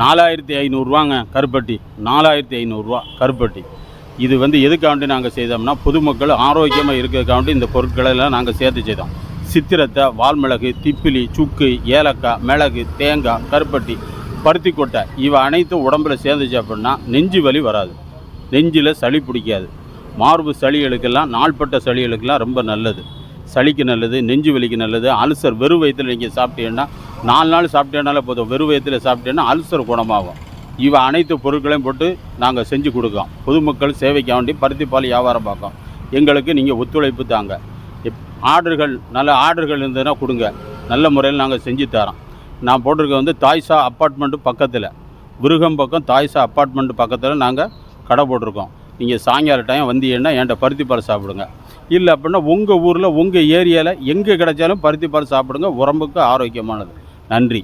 4500 கருப்பட்டி. 4500 கருப்பட்டி. இது எதுக்காண்டி நாங்கள் செய்தோம்னா, பொதுமக்கள் ஆரோக்கியமாக இருக்கிறதுக்காண்டி இந்த பொருட்களெல்லாம் நாங்கள் சேர்த்து செய்தோம். சித்திரத்தை, வால்மிளகு, திப்பிலி, சுக்கு, ஏலக்காய், மிளகு, தேங்காய், கருப்பட்டி, பருத்தி கொட்டை இவை அனைத்தும் உடம்பில் சேர்ந்துச்சு அப்படின்னா நெஞ்சு வலி வராது, நெஞ்சில் சளி பிடிக்காது. மார்பு சளிகளுக்கெல்லாம், நாள்பட்ட சளிகளுக்கெல்லாம் ரொம்ப நல்லது. சளிக்கு நல்லது, நெஞ்சு வலிக்கு நல்லது. அல்சர் வெறும் வயிற்றில் நீங்கள் சாப்பிட்டீங்கன்னா 4 நாள் சாப்பிட்டேனாலே போதும், வெறும் வயிற்றில் சாப்பிட்டேன்னா அல்சர் குணமாகும். இவை அனைத்து பொருட்களையும் போட்டு நாங்கள் செஞ்சு கொடுக்கோம். பொதுமக்கள் சேவைக்காக வேண்டி பருத்திப்பால் வியாபாரம் பார்க்கோம். எங்களுக்கு நீங்கள் ஒத்துழைப்பு தாங்க. ஆர்டர்கள், நல்ல ஆர்டர்கள் இருந்ததுன்னா கொடுங்க. நல்ல முறையில் நாங்கள் செஞ்சு தரோம். நான் போட்டிருக்க தாய்ஸா அப்பார்ட்மெண்ட்டு பக்கத்தில், விருகம் பக்கம் தாய்ஸா அப்பார்ட்மெண்ட்டு பக்கத்தில் நாங்கள் கடை போட்டிருக்கோம். நீங்கள் சாயங்கால டைம் வந்தீங்கன்னா என்கிட்ட பருத்திப்பால் சாப்பிடுங்க. இல்லை அப்படின்னா உங்கள் ஊரில், உங்கள் ஏரியாவில் எங்கே கிடைச்சாலும் பருத்திப்பால் சாப்பிடுங்க. உடம்புக்கு ஆரோக்கியமானது. நன்றி.